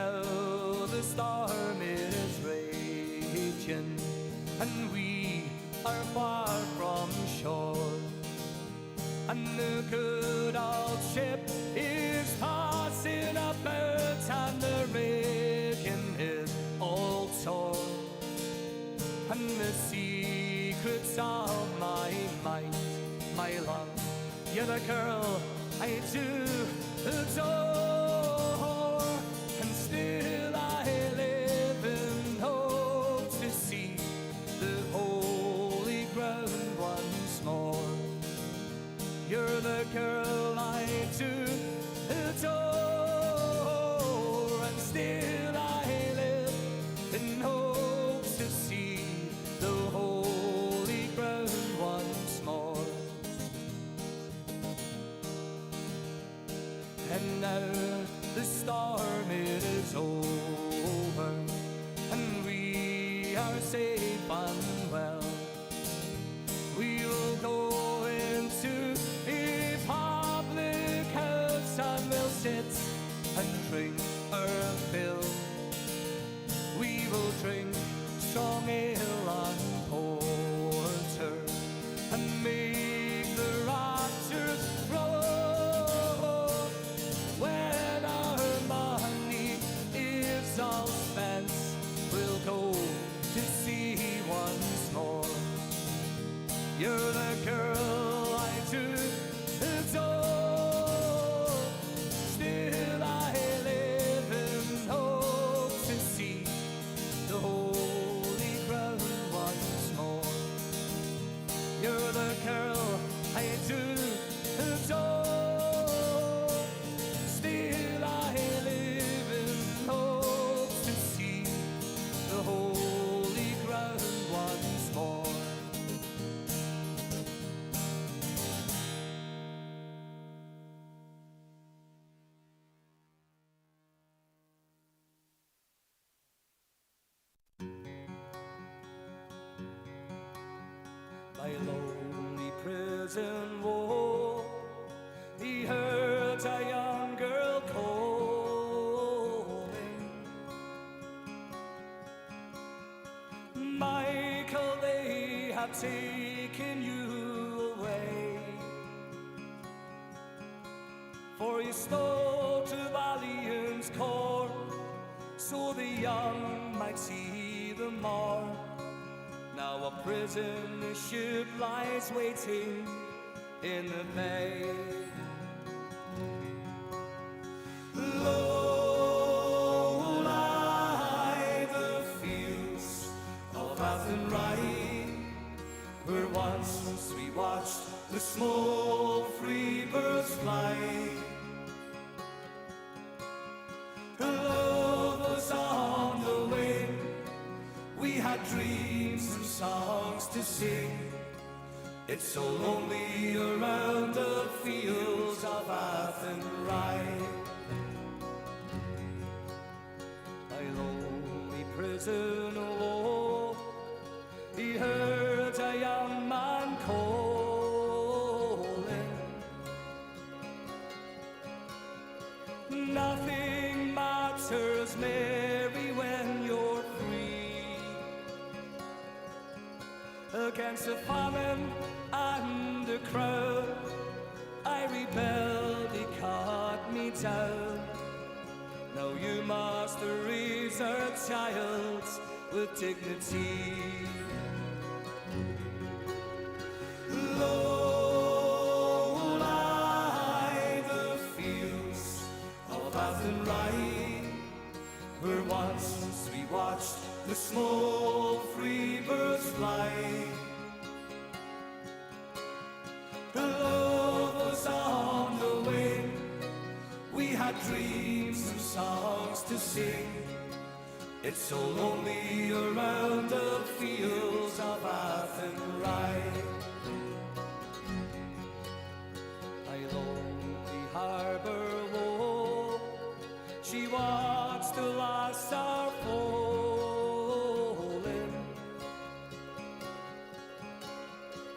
now the storm is raging, and we are far from shore, and the good old ship is tossing about, and the rigging is all torn, and the secrets of my mind, my love, you're the girl I do adore, and still I live in hope to see the holy ground once more. You're the girl I do adore, and still I live in hope to see the holy ground once more. And now the storm it is over, and we are safe and well. We will go into a public house, and we'll sit and drink our fill. We will drink strong ale and porter, and make the raptures roll. When our money is all spent, we'll go to sea once more. You're the girl I do adore, still I live in hope to see the holy ground once more. You're the girl I do adore, still I live in hope to see the holy ground once more. By lonely prison wall, he heard a young girl calling. Michael, they have taken you away, for you stole to Valiant's court, so the young might see the more. Now a prisoner ship lies waiting in the bay. Low lie the fields of Athenry, where once we watched the small free birds fly. Love was on the wing, we had dreams and songs to sing. It's so lonely around the fields of Athenry. My lonely prison wall, he heard a young man calling. Nothing matters, Mary, when you're free. Against the famine and the crowd, I rebelled, he cut me down. Now you must raise our child with dignity. Low lie the fields of Athenry, where once we watched the small free birds fly. The love was on the wing, we had dreams and songs to sing. It's so lonely around the fields of Athenry. My lonely harbour wall, she watched the last star falling,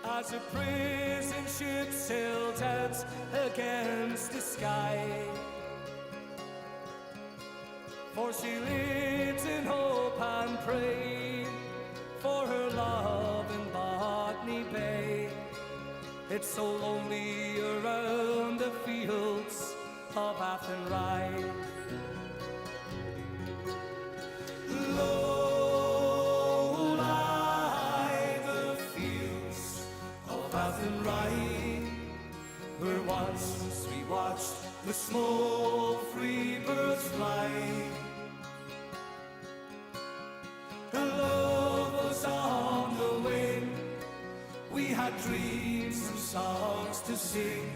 as a prison ship sailed out against the sky. for she lives in hope and pray for her love in Botany Bay. It's so lonely around the fields of Athenry. Low lie the fields of Athenry, where once we watched the small free birds fly. The love was on the wing, we had dreams and songs to sing.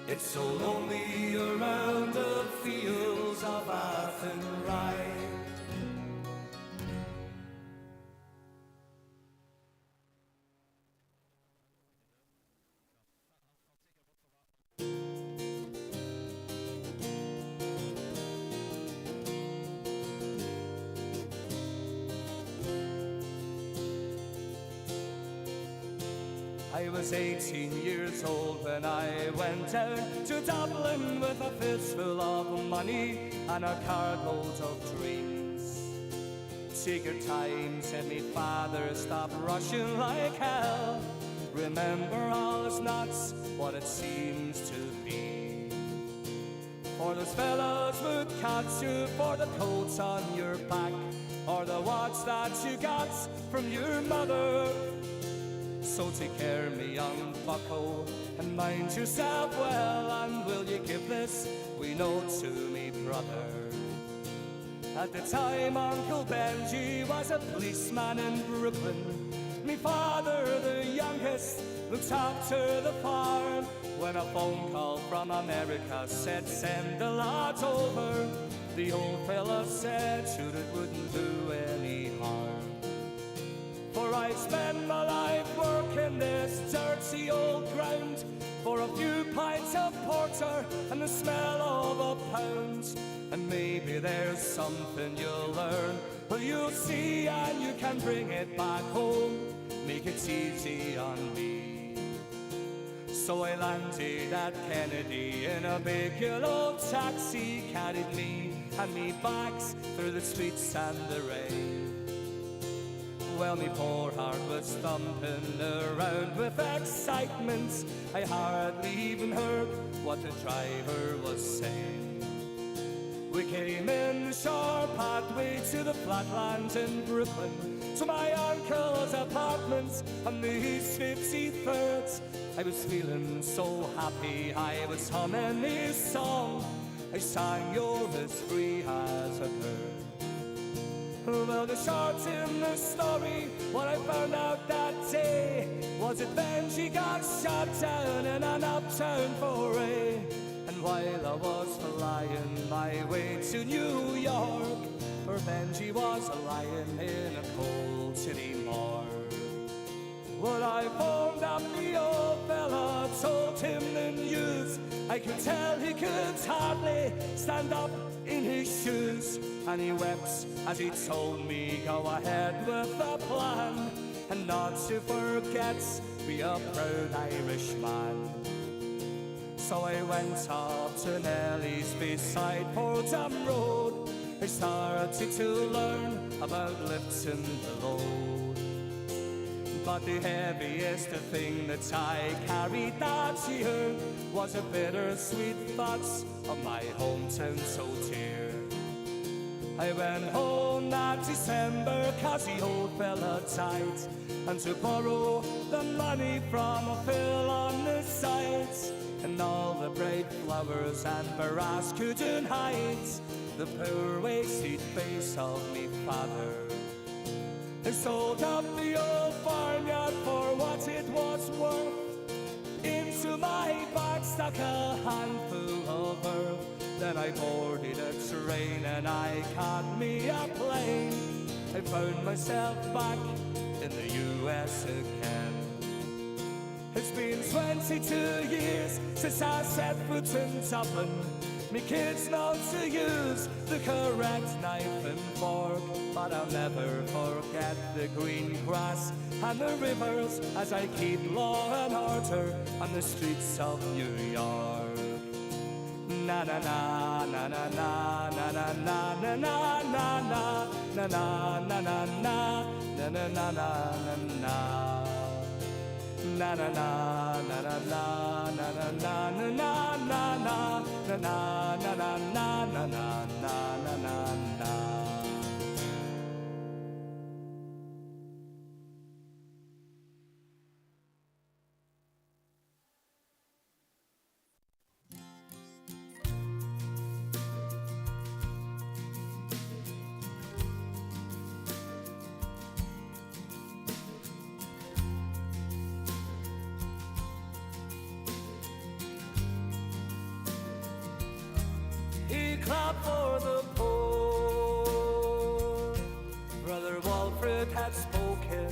It's so lonely around the fields of Athenry. I was 18 years old when I went down to Dublin with a fistful of money and a carload of dreams. Take your time, said me father, stop rushing like hell. Remember all is not what it seems to be. For those fellows would catch you for the coats on your back, or the watch that you got from your mother. So take care, me young bucko, and mind yourself well, and will you give this wee note to me brother? At the time, Uncle Benji was a policeman in Brooklyn. Me father, the youngest, looked after the farm, when a phone call from America said send the lads over. The old fella said, shoot, it wouldn't do any harm. For I spend my life working this dirty old ground for a few pints of porter and the smell of a pound. And maybe there's something you'll learn, but you'll see, and you can bring it back home. Make it easy on me. So I landed at Kennedy in a big yellow taxi, carried me and me bags through the streets and the rain. Well, me poor heart was thumping around with excitement. I hardly even heard what the driver was saying. We came in the short pathway to the flatlands in Brooklyn, to my uncle's apartment on the East 53rd. I was feeling so happy, I was humming his song. I sang, you're as free as a bird. Well, the short in the story, what I found out that day was that Benji got shot down in an uptown foray. And while I was flying my way to New York, where Benji was lying in a cold city morgue. Well, I phoned up the old fella, told him the news. I could tell he could hardly stand up in his shoes, and he wept as he told me, go ahead with the plan, and not to forget, be a proud Irishman. So I went up to Nelly's beside Fordham Road. I started to learn about lifting the load. But the heaviest thing that I carried that year was a bittersweet thoughts of my hometown so dear. I went home that December 'cause the old fella died, and to borrow the money from a fill on the sides. And all the bright flowers and brass couldn't hide the poor wasted face of me father. I sold up the old farmyard for what it was worth. Into my bag stuck a handful of earth. Then I boarded a train and I caught me a plane. I found myself back in the US again. It's been 22 years since I set foot in Dublin. Me kids know to use the correct knife and fork, but I'll never forget the green grass and the rivers as I keep law and order on the streets of New York. Na na na na na na na na He clapped for the poor. Brother Walfred had spoken.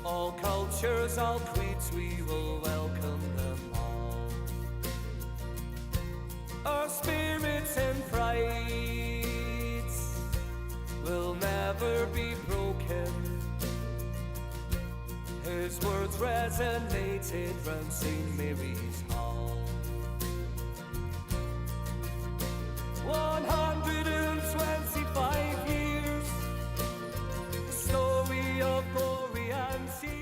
All cultures, all creeds, we will welcome them all. Our spirits and prides will never be broken. His words resonated round St. Mary's Hall. 125 years, the story of glory and tears.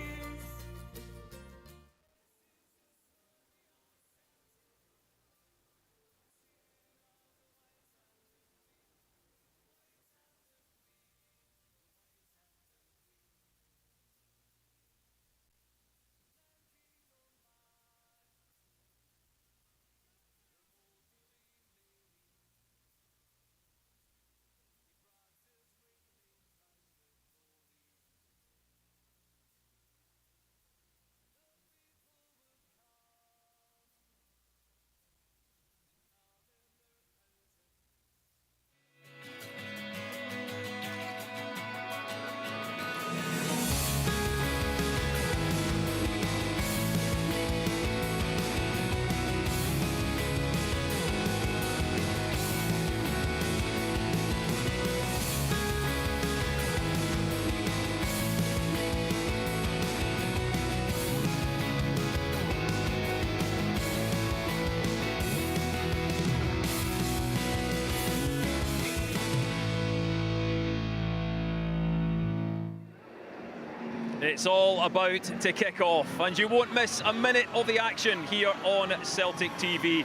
It's all about to kick off, and you won't miss a minute of the action here on Celtic TV.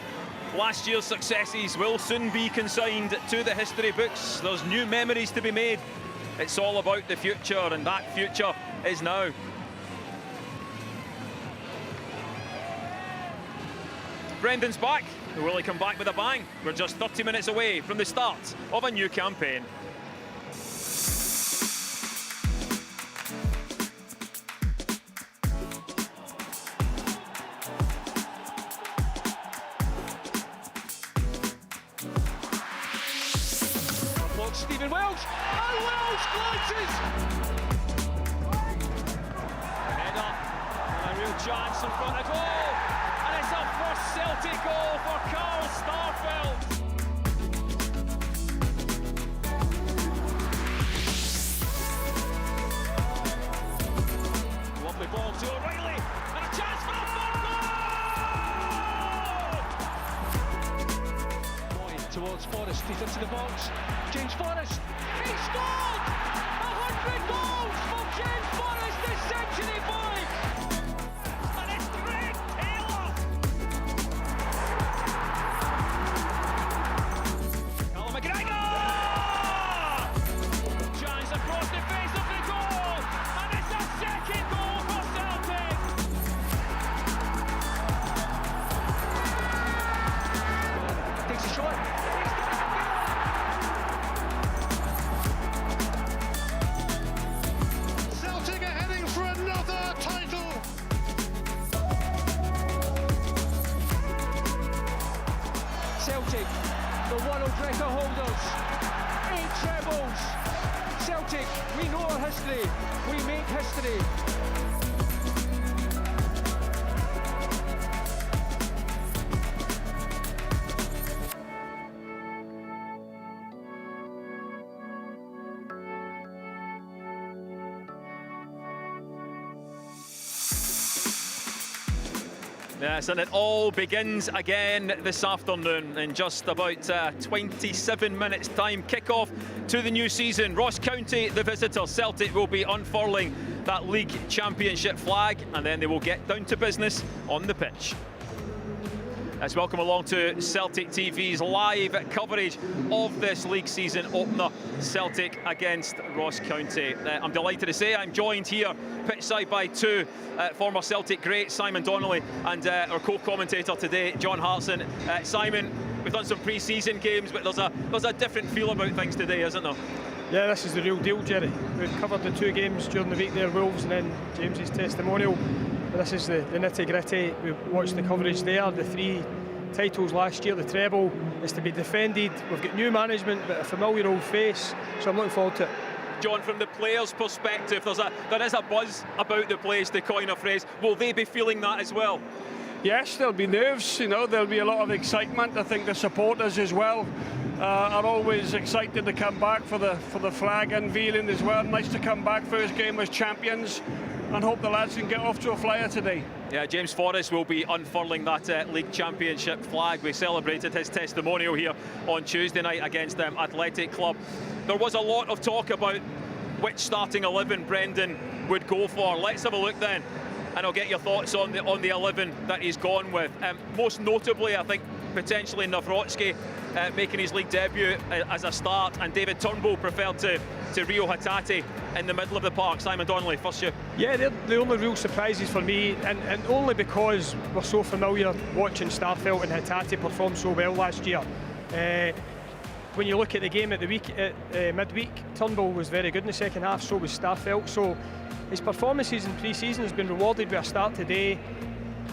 Last year's successes will soon be consigned to the history books. There's new memories to be made. It's all about the future, and that future is now. Brendan's back. Will he come back with a bang? We're just 30 minutes away from the start of a new campaign. Stephen Welsh, and Welsh glances! Head up, and a real chance in front of goal, and it's a first Celtic goal for Carl Starfelt. Lovely ball to O'Reilly, and a chance for a third goal! Boyd towards Forrest, he's into the box. James Forrest, he scored! 100 goals for James Forrest, the century boy! And it's Greg Taylor! Callum McGregor! Chance across the face of the goal! And it's a second goal for Celtic! Takes a shot. Celtic, the world record holders, 8 trebles. Celtic, we know our history, we make history. Yes, and it all begins again this afternoon in just about 27 minutes time. Kick-off to the new season. Ross County, the visitors. Celtic will be unfurling that league championship flag, and then they will get down to business on the pitch. Let's welcome along to Celtic TV's live coverage of this league season opener, Celtic against Ross County. I'm delighted to say I'm joined here pitchside by two former Celtic greats, Simon Donnelly and our co-commentator today, John Hartson. Simon, we've done some pre-season games, but there's a different feel about things today, isn't there? Yeah, this is the real deal, Jerry. We've covered the two games during the week there, Wolves and then James's testimonial. But this is the nitty-gritty. We watched the coverage there, the three titles last year, the treble is to be defended. We've got new management, but a familiar old face, so I'm looking forward to it. John, from the players' perspective, there is a buzz about the place, to coin a phrase. Will they be feeling that as well? Yes, there'll be nerves, there'll be a lot of excitement. I think the supporters as well are always excited to come back for the flag unveiling as well. Nice to come back, first game as champions, and hope the lads can get off to a flyer today. Yeah, James Forrest will be unfurling that league championship flag. We celebrated his testimonial here on Tuesday night against Athletic Club. There was a lot of talk about which starting 11 Brendan would go for. Let's have a look then, and I'll get your thoughts on the 11 that he's gone with. Most notably, I think, potentially Nawrocki making his league debut as a start, and David Turnbull preferred to Rio Hatate in the middle of the park. Simon Donnelly, first you. Yeah, they're the only real surprises for me, and only because we're so familiar watching Starfelt and Hatate perform so well last year. When you look at the game at the week, midweek, Turnbull was very good in the second half, so was Starfelt. So his performances in pre-season has been rewarded with a start today.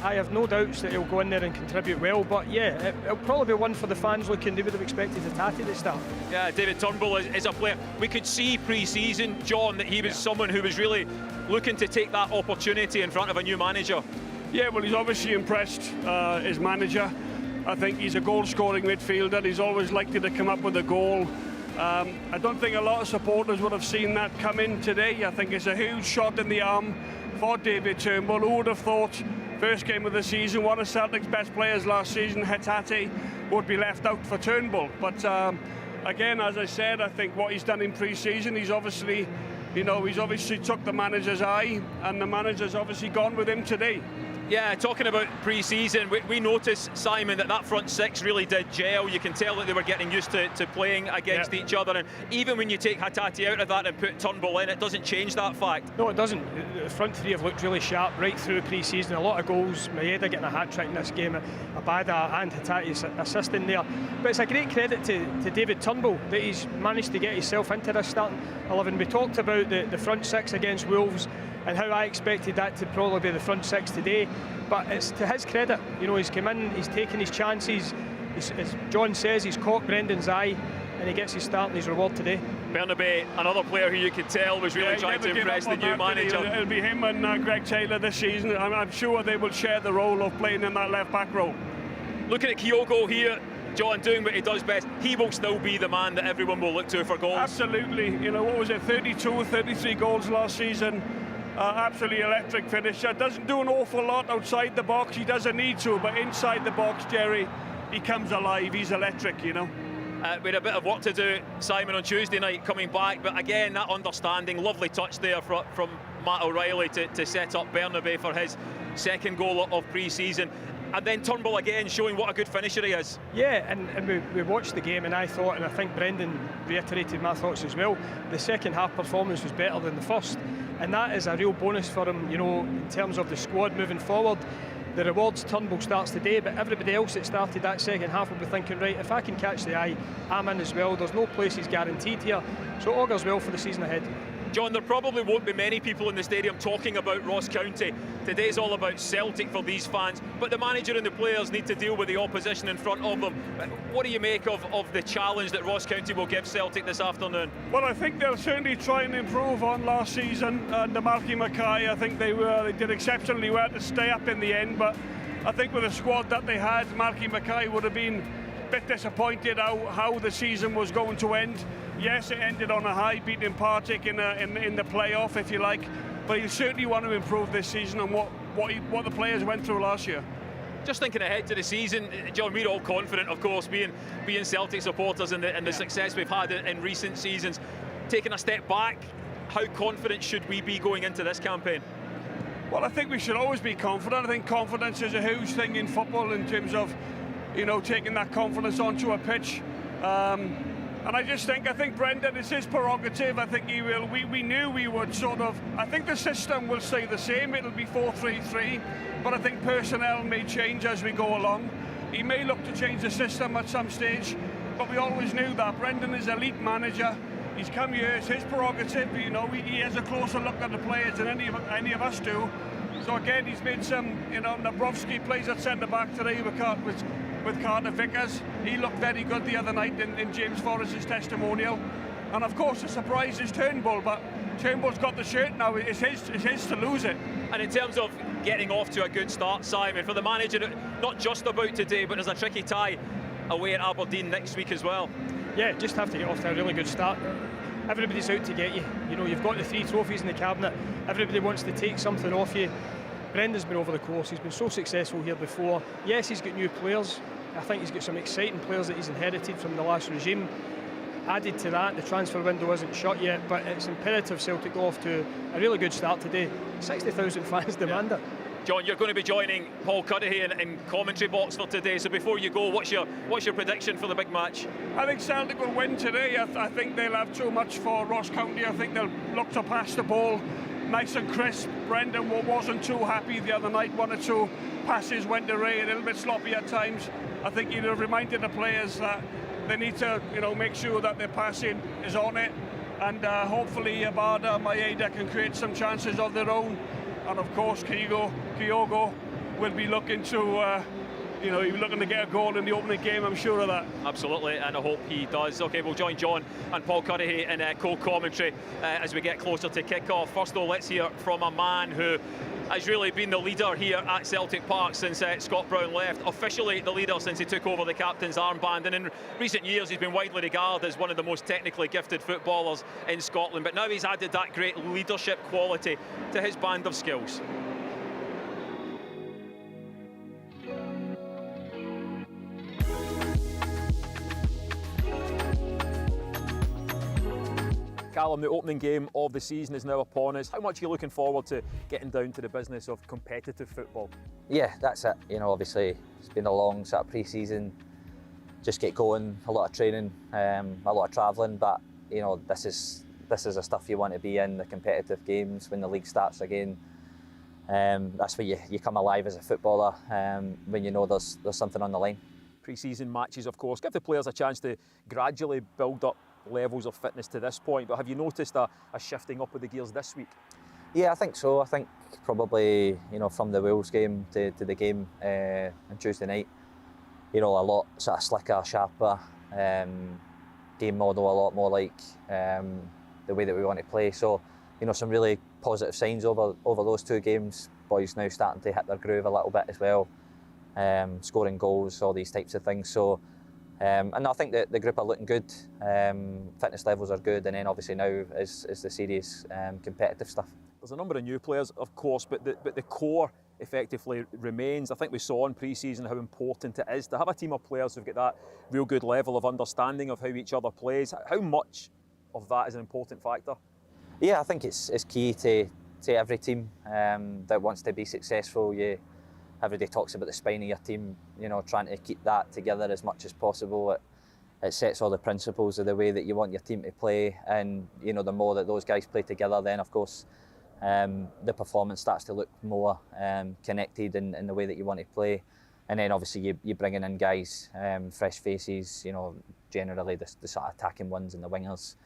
I have no doubts that he'll go in there and contribute well, but yeah, it'll probably be one for the fans looking. They would have expected Hatate to start. Yeah, David Turnbull is a player. We could see pre-season, John, that he was someone who was really looking to take that opportunity in front of a new manager. Yeah, well, he's obviously impressed his manager. I think he's a goal-scoring midfielder. He's always likely to come up with a goal. I don't think a lot of supporters would have seen that come in today. I think it's a huge shot in the arm for David Turnbull. Who would have thought first game of the season, one of Celtic's best players last season, Hatate, would be left out for Turnbull. But again, as I said, I think what he's done in pre-season, he's obviously took the manager's eye, and the manager's obviously gone with him today. Yeah, talking about pre-season, we noticed, Simon, that front six really did gel. You can tell that they were getting used to playing against each other, and even when you take Hatate out of that and put Turnbull in, it doesn't change that fact. No, it doesn't. The front three have looked really sharp right through pre-season. A lot of goals. Maeda getting a hat-trick in this game, Abada and Hatate assisting there. But it's a great credit to David Turnbull that he's managed to get himself into this starting 11. We talked about the front six against Wolves and how I expected that to probably be the front six today, but it's to his credit. He's come in, he's taken his chances, as John says, he's caught Brendan's eye, and he gets his start and his reward today. Bernabe, another player who you could tell was really trying to impress the new manager. It'll be him and Greg Taylor this season. I'm sure they will share the role of playing in that left back row. Looking at Kyogo here, John, doing what he does best, he will still be the man that everyone will look to for goals. Absolutely. What was it, 32, 33 goals last season. Absolutely electric finisher. Doesn't do an awful lot outside the box. He doesn't need to, but inside the box, Jerry, he comes alive. He's electric, We had a bit of work to do, Simon, on Tuesday night coming back, but again, that understanding, lovely touch there from Matt O'Reilly to set up Bernabe for his second goal of pre-season. And then Turnbull again showing what a good finisher he is. Yeah, and we watched the game, and I thought, and I think Brendan reiterated my thoughts as well, the second half performance was better than the first, and that is a real bonus for him, in terms of the squad moving forward. The rewards, Turnbull starts today, but everybody else that started that second half will be thinking, right, if I can catch the eye, I'm in as well. There's no places guaranteed here, so it augurs well for the season ahead. John, there probably won't be many people in the stadium talking about Ross County. Today's all about Celtic for these fans, but the manager and the players need to deal with the opposition in front of them. What do you make of the challenge that Ross County will give Celtic this afternoon? Well, I think they'll certainly try and improve on last season under Malky Mackay. I think they did exceptionally well to stay up in the end, but I think with the squad that they had, Malky Mackay would have been a bit disappointed how the season was going to end. Yes, it ended on a high, beating Partick in the playoff, if you like, but he certainly want to improve this season on what the players went through last year. Just thinking ahead to the season, John, we're all confident, of course, being Celtic supporters and the success we've had in recent seasons. Taking a step back, how confident should we be going into this campaign? Well, I think we should always be confident. I think confidence is a huge thing in football in terms of, taking that confidence onto a pitch. And I think Brendan, it's his prerogative. I think he will. We knew we would I think the system will stay the same. It'll be 4-3-3, but I think personnel may change as we go along. He may look to change the system at some stage, but we always knew that. Brendan is an elite manager. He's come here, it's his prerogative. He has a closer look at the players than any of us do. So again, he's made some, Nabrowski plays at centre-back today with Carter Vickers. He looked very good the other night in James Forrest's testimonial. And of course the surprise is Turnbull, but Turnbull's got the shirt now. It's his to lose it. And in terms of getting off to a good start, Simon, for the manager, not just about today, but there's a tricky tie away at Aberdeen next week as well. Yeah, just have to get off to a really good start. Everybody's out to get you. You've got the 3 trophies in the cabinet. Everybody wants to take something off you. Brendan's been over the course. He's been so successful here before. Yes, he's got new players. I think he's got some exciting players that he's inherited from the last regime. Added to that, the transfer window isn't shut yet, but it's imperative Celtic go off to a really good start today. 60,000 fans demand it. John, you're going to be joining Paul Cuddihy in commentary box for today. So before you go, what's your prediction for the big match? I think Celtic will win today. I think they'll have too much for Ross County. I think they'll look to pass the ball nice and crisp. Brendan wasn't too happy the other night. 1 or 2 passes went away, a little bit sloppy at times. I think he'd have reminded the players that they need to, make sure that their passing is on it. And hopefully Abada and Maeda can create some chances of their own. And of course, Kyogo will be looking to, he's looking to get a goal in the opening game, I'm sure of that. Absolutely, and I hope he does. OK, we'll join John and Paul Cuddihy in co-commentary as we get closer to kick-off. First though, let's hear from a man who has really been the leader here at Celtic Park since Scott Brown left. Officially the leader since he took over the captain's armband, and in recent years he's been widely regarded as one of the most technically gifted footballers in Scotland, but now he's added that great leadership quality to his band of skills. Callum, the opening game of the season is now upon us. How much are you looking forward to getting down to the business of competitive football? Yeah, that's it. Obviously it's been a long sort of pre-season. Just get going, a lot of training, a lot of travelling, but this is the stuff you want to be in, the competitive games when the league starts again. That's where you come alive as a footballer, when there's something on the line. Pre-season matches, of course, give the players a chance to gradually build up levels of fitness to this point, but have you noticed a shifting up of the gears this week? Yeah, I think so. I think probably from the Wales game to the game on Tuesday night, a lot sort of slicker, sharper, game model a lot more like the way that we want to play. So some really positive signs over those 2 games. Boys now starting to hit their groove a little bit as well, scoring goals, all these types of things. So. And I think that the group are looking good, fitness levels are good, and then obviously now is the serious competitive stuff. There's a number of new players, of course, but the core effectively remains. I think we saw in pre-season how important it is to have a team of players who've got that real good level of understanding of how each other plays. How much of that is an important factor? Yeah, I think it's key to every team that wants to be successful. Everybody talks about the spine of your team, trying to keep that together as much as possible. It sets all the principles of the way that you want your team to play, and the more that those guys play together, then of course the performance starts to look more connected in the way that you want to play. And then obviously you're bringing in guys, fresh faces, generally the sort of attacking ones and the wingers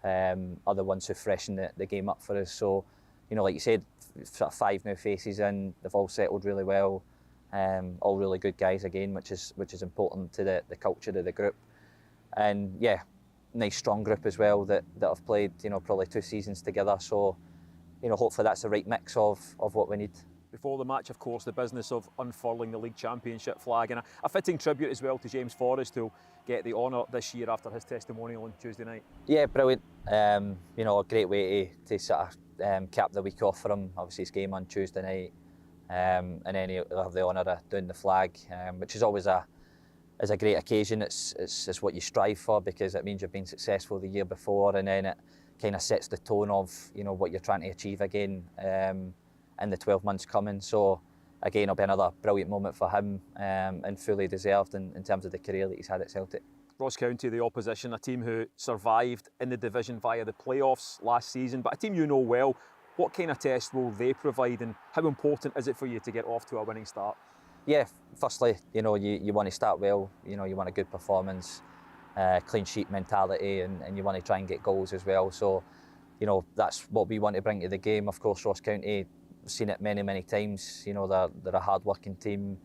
are the ones who freshen the game up for us. So like you said, sort of 5 new faces in, they've all settled really well, all really good guys again, which is important to the culture of the group. And yeah, nice strong group as well that have played probably 2 seasons together. So hopefully that's the right mix of what we need. Before the match, of course, the business of unfurling the league championship flag, and a fitting tribute as well to James Forrest, who'll get the honour this year after his testimonial on Tuesday night. Yeah, brilliant. A great way to sort of cap the week off for him. Obviously his game on Tuesday night, and then he'll have the honour of doing the flag, which is always a great occasion. It's what you strive for, because it means you've been successful the year before, and then it kind of sets the tone of what you're trying to achieve again in the 12 months coming. So again, it'll be another brilliant moment for him, and fully deserved in terms of the career that he's had at Celtic. Ross County, the opposition, a team who survived in the division via the playoffs last season, but a team you know well. What kind of test will they provide, and how important is it for you to get off to a winning start? Yeah, firstly, you want to start well. You want a good performance, clean sheet mentality, and you want to try and get goals as well. So, that's what we want to bring to the game. Of course, Ross County, we've seen it many times. They're a hard-working team.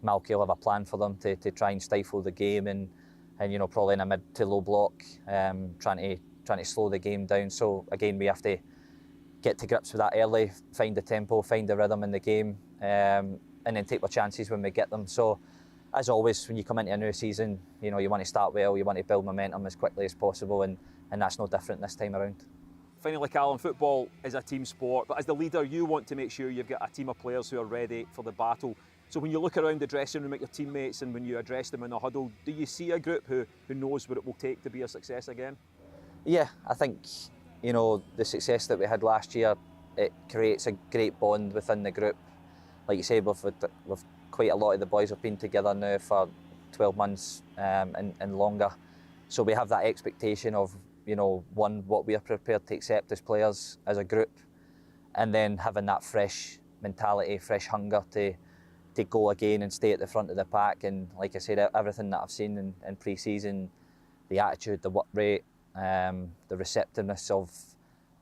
Malky will have a plan for them to try and stifle the game, and probably in a mid to low block, trying to slow the game down. So again, we have to get to grips with that early, find the tempo, find the rhythm in the game, and then take our chances when we get them. So, as always, when you come into a new season, you want to start well, you want to build momentum as quickly as possible, and that's no different this time around. Finally, Callum, football is a team sport, but as the leader, you want to make sure you've got a team of players who are ready for the battle. So when you look around the dressing room at your teammates and when you address them in the huddle, do you see a group who knows what it will take to be a success again? Yeah, I think the success that we had last year, it creates a great bond within the group. Like you say, we've quite a lot of the boys have been together now for 12 months and longer. So we have that expectation of, one, what we are prepared to accept as players, as a group, and then having that fresh mentality, fresh hunger to go again and stay at the front of the pack. And like I said, everything that I've seen in pre-season, the attitude, the work rate, the receptiveness of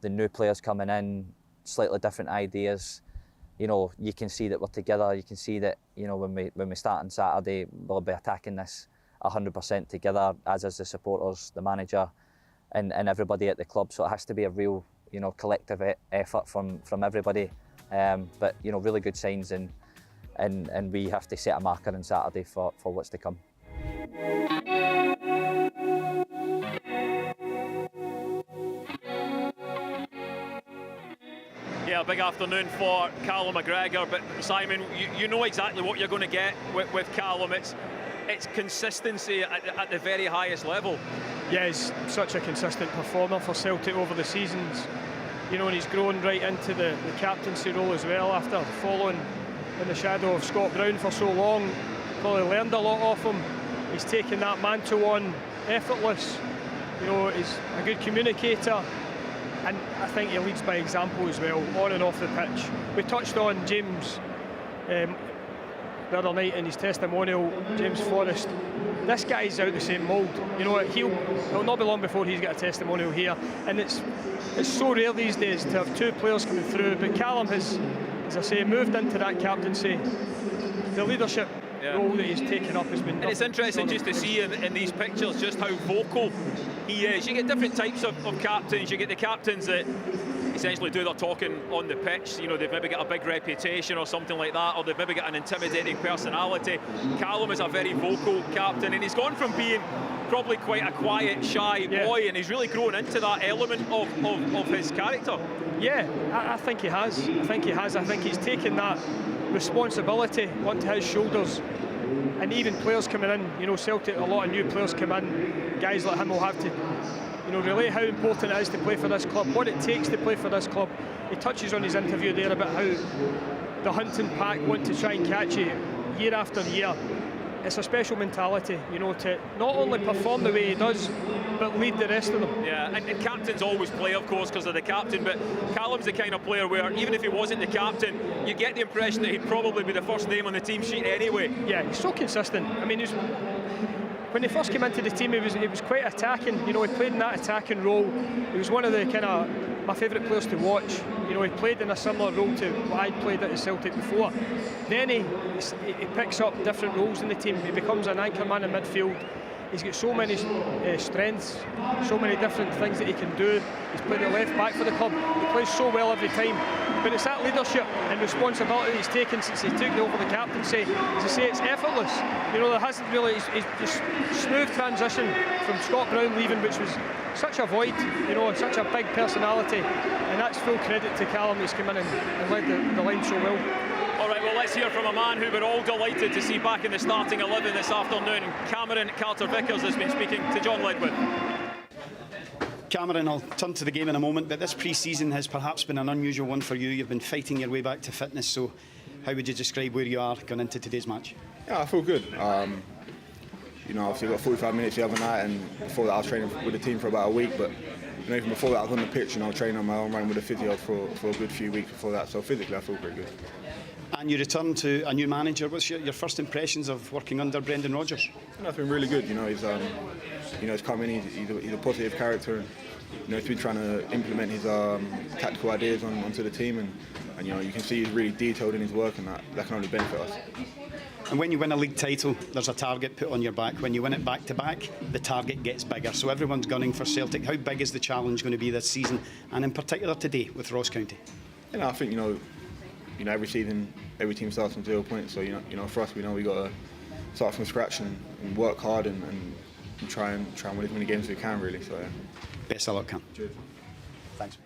the new players coming in, slightly different ideas. You can see that we're together. You can see that when we start on Saturday, we'll be attacking this 100% together, as is the supporters, the manager, and everybody at the club. So it has to be a real collective effort from everybody. But really good signs, and we have to set a marker on Saturday for what's to come. Yeah, a big afternoon for Callum McGregor, but Simon, you know exactly what you're going to get with Callum. It's consistency at the very highest level. Yeah, he's such a consistent performer for Celtic over the seasons. And he's grown right into the captaincy role as well, after following in the shadow of Scott Brown for so long. Probably learned a lot off him. He's taken that mantle on effortless. He's a good communicator, and I think he leads by example as well, on and off the pitch. We touched on James the other night in his testimonial, James Forrest. This guy's out the same mould. He'll not be long before he's got a testimonial here, and it's so rare these days to have two players coming through. But Callum has, as I say, moved into that captaincy. The leadership role that he's taken up has been... And it's interesting just to see in these pictures just how vocal he is. You get different types of captains. You get the captains that essentially do their talking on the pitch. They've maybe got a big reputation or something like that, or they've maybe got an intimidating personality. Callum is a very vocal captain, and he's gone from being probably quite a quiet, shy boy, and he's really grown into that element of his character. Yeah, I think he has. I think he's taken that responsibility onto his shoulders. And even players coming in, Celtic, a lot of new players come in, guys like him will have to relay how important it is to play for this club, what it takes to play for this club. He touches on his interview there about how the hunting pack want to try and catch you year after year. It's a special mentality, to not only perform the way he does, but lead the rest of them. Yeah, and captains always play, of course, because of the captain, but Callum's the kind of player where, even if he wasn't the captain, you get the impression that he'd probably be the first name on the team sheet anyway. Yeah, he's so consistent. I mean, when he first came into the team, he was quite attacking. He played in that attacking role. He was one of the my favourite players to watch. He played in a similar role to what I'd played at Celtic before. Then he picks up different roles in the team. He becomes an anchor man in midfield. He's got so many strengths, so many different things that he can do. He's played at left back for the club. He plays so well every time. But it's that leadership and responsibility he's taken since he took over the captaincy. As I say, it's effortless. There hasn't really, it's just smooth transition from Scott Brown leaving, which was such a void, such a big personality. And that's full credit to Callum. He's come in and led the line so well. All All right, well, let's hear from a man who we're all delighted to see back in the starting 11 this afternoon. Cameron Carter-Vickers has been speaking to John Ledwith. Cameron, I'll turn to the game in a moment, but this pre-season has perhaps been an unusual one for you. You've been fighting your way back to fitness, so how would you describe where you are going into today's match? Yeah, I feel good. You know, obviously I got 45 minutes the other night, and before that I was training with the team for about a week, but you know, even before that I was on the pitch and I was training on my own, running with a physio for a good few weeks before that, so physically I feel pretty good. And you return to a new manager. What's your first impressions of working under Brendan Rodgers? You know, it's been really good. You know, he's come in. He's a positive character, and you know, he's been trying to implement his tactical ideas onto the team, and you know, you can see he's really detailed in his work, and that can only benefit us. And when you win a league title, there's a target put on your back. When you win it back to back, the target gets bigger. So everyone's gunning for Celtic. How big is the challenge going to be this season, and in particular today with Ross County? You know, I think you know, every season, every team starts from 0 points. So you know, for us, we know we got to start from scratch and work hard and try and win as many games as we can, really. So yeah. Best of luck, Cam. Cheers. Thanks.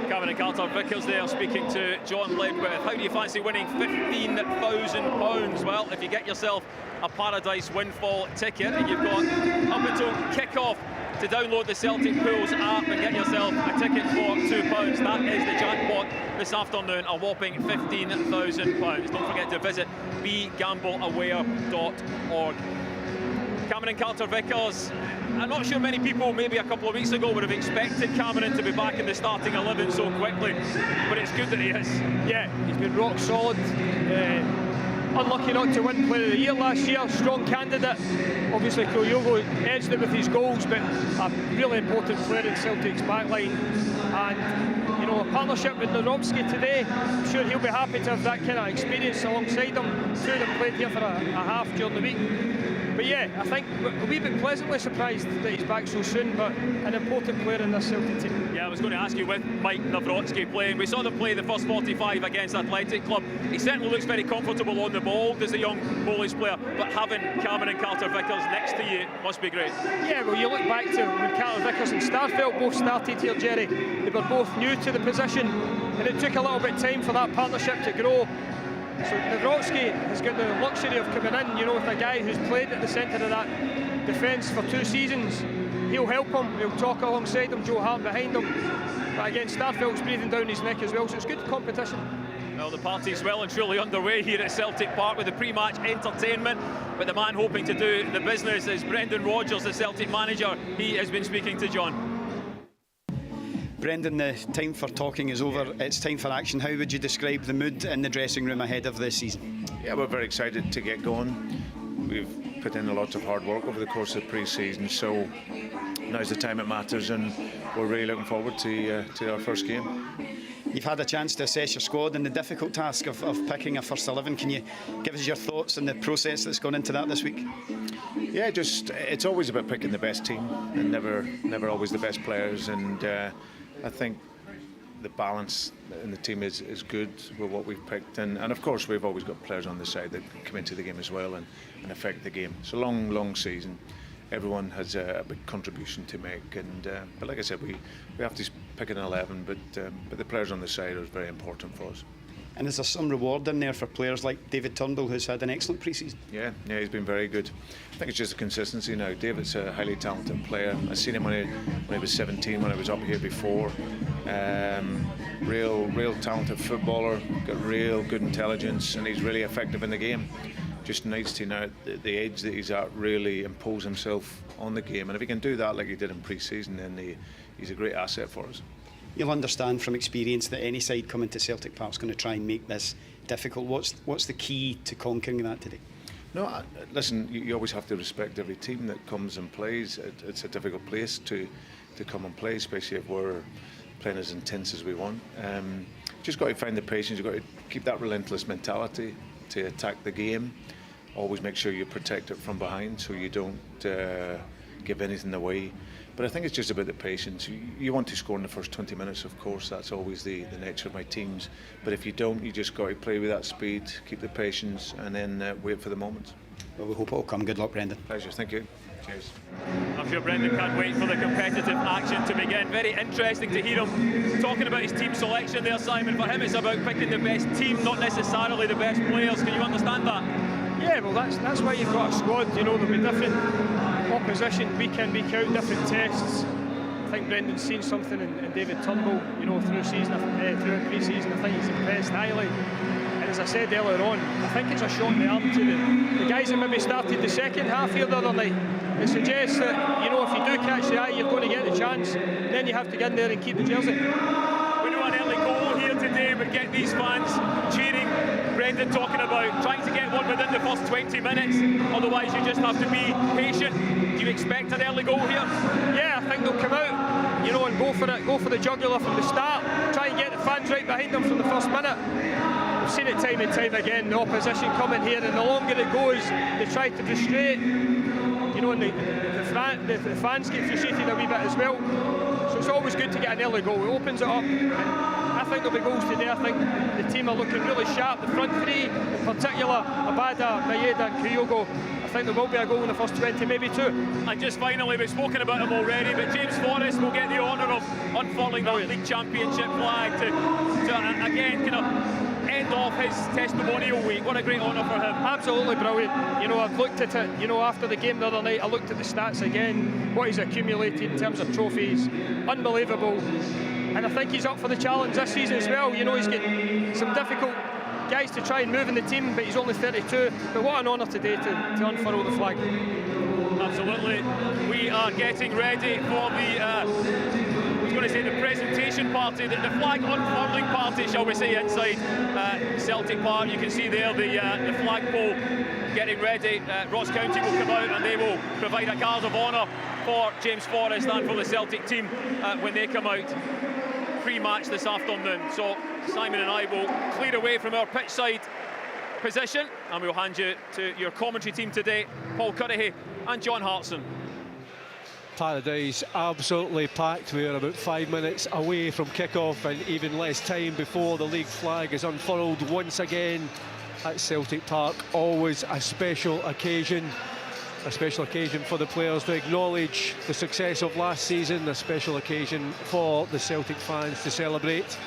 Cameron Carter-Vickers there speaking to John Ledwith. How do you fancy winning £15,000? Well, if you get yourself a Paradise Windfall ticket, and you've got up until kick-off to download the Celtic Pools app and get yourself a ticket for £2. That is the jackpot this afternoon, a whopping £15,000. Don't forget to visit begambleaware.org. Cameron Carter-Vickers, I'm not sure many people maybe a couple of weeks ago would have expected Cameron to be back in the starting 11 so quickly, but it's good that he is. Yeah, he's been rock solid. Unlucky not to win Player of the Year last year, strong candidate. Obviously Kyogo edged it with his goals, but a really important player in Celtic's backline. And you know, a partnership with Narovski today, I'm sure he'll be happy to have that kind of experience alongside him. Two of them played here for a half during the week. But yeah, I think a wee bit pleasantly surprised that he's back so soon, but an important player in this Celtic team. Yeah, I was going to ask you, with Mike Navrotski playing, we saw them play the first 45 against Athletic Club. He certainly looks very comfortable on the ball, does a young Polish player, but having Cameron Carter-Vickers next to you must be great. Yeah, well, you look back to when Carter-Vickers and Starfelt both started here, Jerry. They were both new to the position, and it took a little bit of time for that partnership to grow. So Navrotski has got the luxury of coming in, you know, with a guy who's played at the centre of that defence for 2 seasons. He'll help him, he'll talk alongside him, Joe Hart behind him. But again, Starfelt's breathing down his neck as well, so it's good competition. Well, the party's well and truly underway here at Celtic Park with the pre-match entertainment. But the man hoping to do the business is Brendan Rodgers, the Celtic manager. He has been speaking to John. Brendan, the time for talking is over. It's time for action. How would you describe the mood in the dressing room ahead of this season? Yeah, we're very excited to get going. We've put in a lot of hard work over the course of pre-season, so now's the time it matters, and we're really looking forward to our first game. You've had a chance to assess your squad and the difficult task of picking a first 11. Can you give us your thoughts on the process that's gone into that this week? Yeah, it's always about picking the best team and never always the best players, and I think the balance in the team is good with what we've picked, and of course we've always got players on the side that come into the game as well and affect the game. It's a long season. Everyone has a big contribution to make, and but like I said, we have to pick an 11, but the players on the side are very important for us. And is there some reward in there for players like David Turnbull, who's had an excellent pre-season? Yeah, he's been very good. I think it's just the consistency now. David's a highly talented player. I've seen him when he was 17, when I was up here before. Real talented footballer, got real good intelligence, and he's really effective in the game. Just needs to now, at the age that he's at, really impose himself on the game. And if he can do that like he did in pre-season, then he's a great asset for us. You'll understand from experience that any side coming to Celtic Park is going to try and make this difficult. What's the key to conquering that today? No, listen, you always have to respect every team that comes and plays. It's a difficult place to come and play, especially if we're playing as intense as we want. Just got to find the patience. You've got to keep that relentless mentality to attack the game. Always make sure you protect it from behind so you don't give anything away. But I think it's just about the patience. You want to score in the first 20 minutes, of course. That's always the nature of my teams. But if you don't, you just got to play with that speed, keep the patience, and then wait for the moments. Well, we hope it'll come. Good luck, Brendan. Pleasure, thank you. Cheers. I'm sure Brendan can't wait for the competitive action to begin. Very interesting to hear him talking about his team selection there, Simon. For him, it's about picking the best team, not necessarily the best players. Can you understand that? Yeah, well, that's why you've got a squad. You know, there'll be different opposition week in, week out, different tests. I think Brendan's seen something in David Turnbull, you know, through pre-season. I think he's impressed highly. And as I said earlier on, I think it's a shot in the arm to the guys that maybe started the second half here the other night. It suggests that, you know, if you do catch the eye, you're going to get the chance. Then you have to get in there and keep the jersey. We know an early goal here today, but get these fans cheering. Brendan talking about trying to get one within the first 20 minutes. Otherwise, you just have to be patient. Do you expect an early goal here? Yeah, I think they'll come out, you know, and go for it, go for the jugular from the start. Try and get the fans right behind them from the first minute. We've seen it time and time again, the opposition coming here, and the longer it goes, they try to frustrate. You know, and the fans get frustrated a wee bit as well. So it's always good to get an early goal. It opens it up. And I think there'll be goals today. I think the team are looking really sharp. The front three, in particular, Abada, Maeda and Kyogo. I think there will be a goal in the first 20, maybe two. And just finally, we've spoken about him already, but James Forrest will get the honour of unfurling that league championship flag to again, kind of end off his testimonial week. What a great honour for him. Absolutely brilliant. You know, I've looked at it, you know, after the game the other night, I looked at the stats again, what he's accumulated in terms of trophies. Unbelievable. And I think he's up for the challenge this season as well. You know, he's got some difficult guys to try and move in the team, but he's only 32. But what an honour today to unfurl the flag. Absolutely. We are getting ready for the presentation party, the flag unfurling party, shall we say, inside Celtic Park. You can see there the flagpole getting ready. Ross County will come out and they will provide a guard of honour for James Forrest and for the Celtic team when they come out pre-match this afternoon. So Simon and I will clear away from our pitch side position and we'll hand you to your commentary team today, Paul Cuddihy and John Hartson. Paradise absolutely packed. We're about 5 minutes away from kick-off and even less time before the league flag is unfurled once again at Celtic Park. Always a special occasion for the players to acknowledge the success of last season, a special occasion for the Celtic fans to celebrate.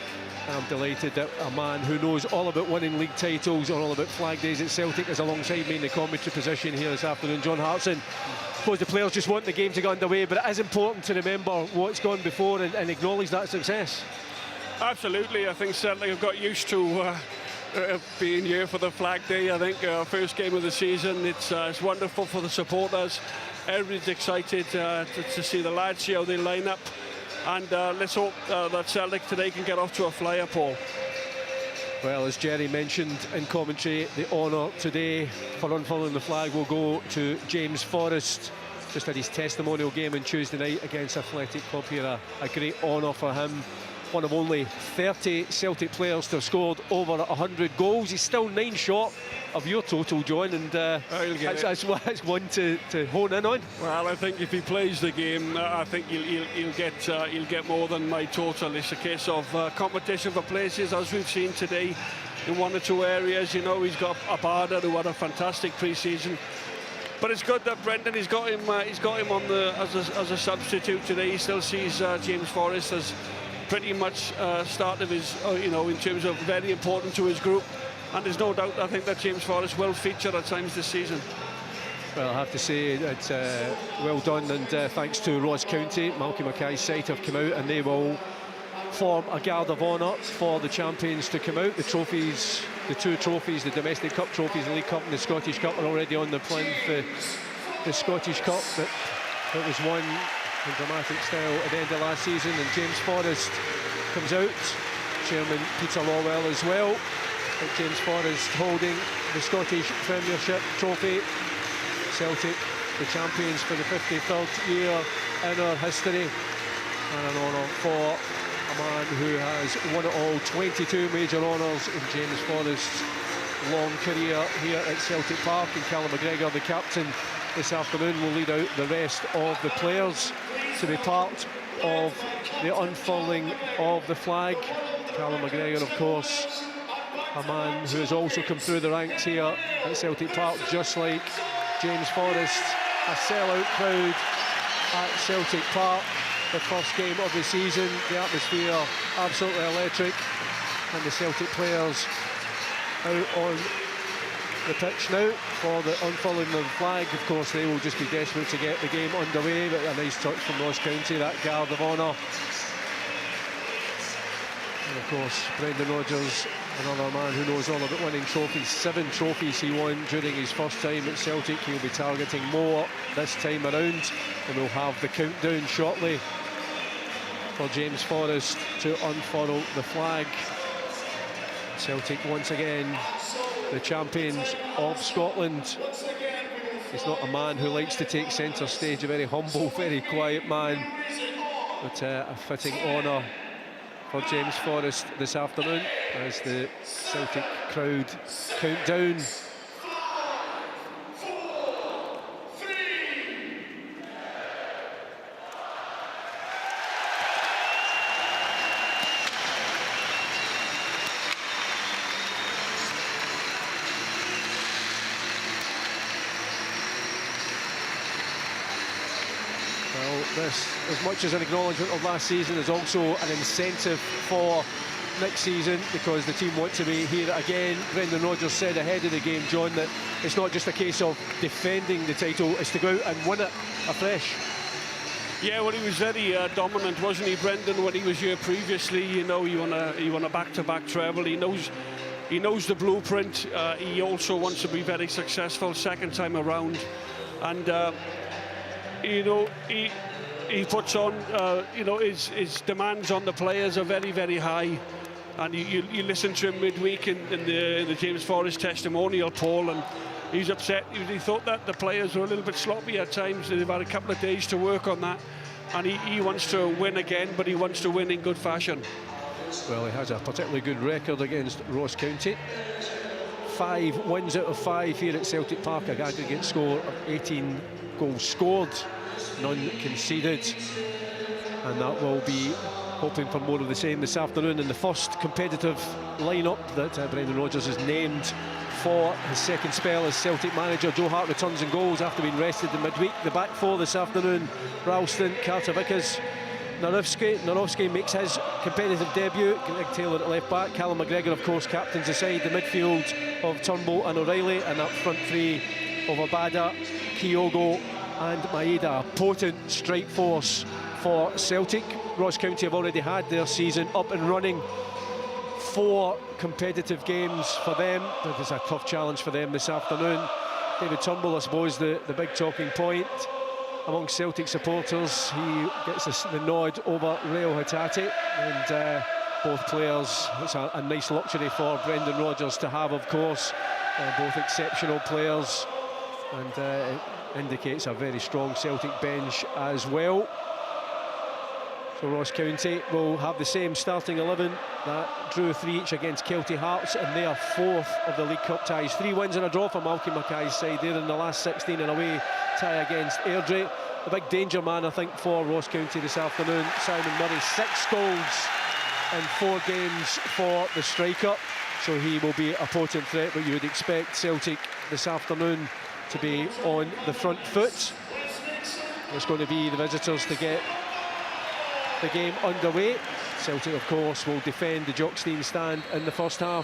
And I'm delighted that a man who knows all about winning league titles and all about flag days at Celtic is alongside me in the commentary position here this afternoon. John Hartson. I suppose the players just want the game to get underway, but it is important to remember what's gone before and acknowledge that success. Absolutely. I think Celtic have got used to being here for the flag day. I think our first game of the season, it's wonderful for the supporters. Everybody's excited to see the lads, see how they line up, and let's hope that Celtic today can get off to a flyer, Paul. Well, as Jerry mentioned in commentary, the honour today for unfurling the flag will go to James Forrest. Just had his testimonial game on Tuesday night against Athletic Club here. A great honour for him. One of only 30 Celtic players to have scored over 100 goals. He's still 9 short of your total, John, and that's one to hone in on. Well, I think if he plays the game, I think he'll get more than my total. It's a case of competition for places, as we've seen today in one or two areas. You know, he's got Abada, who had a fantastic pre-season. But it's good that Brendan, he's got him on as a substitute today. He still sees James Forrest as pretty much start of his, in terms of very important to his group. And there's no doubt, I think, that James Forrest will feature at times this season. Well, I have to say it's well done, and thanks to Ross County, Malky Mackay's side have come out and they will form a guard of honour for the champions to come out. The trophies, the 2 trophies, the domestic cup trophies, the League Cup and the Scottish Cup are already on the plinth. The Scottish Cup that was won in dramatic style at the end of last season, and James Forrest comes out. Chairman Peter Lawwell as well. But James Forrest holding the Scottish Premiership trophy. Celtic, the champions for the 53rd year in our history, and an honour for a man who has won it all. 22 major honours in James Forrest's long career here at Celtic Park, and Callum McGregor, the captain, this afternoon will lead out the rest of the players to be part of the unfurling of the flag. Callum McGregor, of course, a man who has also come through the ranks here at Celtic Park, just like James Forrest. A sellout crowd at Celtic Park, the first game of the season. The atmosphere absolutely electric, and the Celtic players out on the pitch now for the unfurling of the flag. Of course, they will just be desperate to get the game underway, but a nice touch from Ross County, that guard of honour. And of course, Brendan Rodgers, another man who knows all about winning trophies. 7 trophies he won during his first time at Celtic. He'll be targeting more this time around, and we'll have the countdown shortly for James Forrest to unfurl the flag. Celtic once again the champions of Scotland. He's not a man who likes to take centre stage, a very humble, very quiet man, but a fitting honour for James Forrest this afternoon as the Celtic crowd count down. This, as much as an acknowledgement of last season, is also an incentive for next season, because the team want to be here again. Brendan Rodgers said ahead of the game, John, that it's not just a case of defending the title, it's to go out and win it afresh. Yeah, well, he was very dominant, wasn't he, Brendan, when he was here previously? You know, he won a back-to-back treble. He knows the blueprint. He also wants to be very successful second time around, and you know, he puts on, you know, his demands on the players are very, very high. And you listen to him midweek in the James Forrest testimonial, Paul, and he's upset. He thought that the players were a little bit sloppy at times. They've had a couple of days to work on that. And he wants to win again, but he wants to win in good fashion. Well, he has a particularly good record against Ross County. 5 wins out of 5 here at Celtic Park, an aggregate score of 18 goals scored, none conceded, and that will be hoping for more of the same this afternoon in the first competitive lineup that Brendan Rodgers has named for his second spell as Celtic manager. Joe Hart returns in goals after being rested in midweek. The back four this afternoon: Ralston, Carter Vickers, Narowski makes his competitive debut. Greg Taylor at left back, Callum McGregor of course captains the side. The midfield of Turnbull and O'Reilly, and that front three of Abada, Kyogo and Maeda. A potent strike force for Celtic. Ross County have already had their season up and running. 4 competitive games for them, but it's a tough challenge for them this afternoon. David Turnbull, I suppose, the big talking point among Celtic supporters. He gets the nod over Reo Hatate, and both players, it's a nice luxury for Brendan Rodgers to have, of course. Both exceptional players, and it indicates a very strong Celtic bench as well. So Ross County will have the same starting 11 that drew 3 each against Kelty Hearts, and they are 4th of the League Cup ties. 3 wins and a draw for Malky Mackay's side there in the last 16, and away tie against Airdrie. The big danger man, I think, for Ross County this afternoon, Simon Murray. 6 goals in 4 games for the striker, so he will be a potent threat, but you would expect Celtic this afternoon to be on the front foot. It's going to be the visitors to get the game underway. Celtic, of course, will defend the Jock Stein stand in the first half.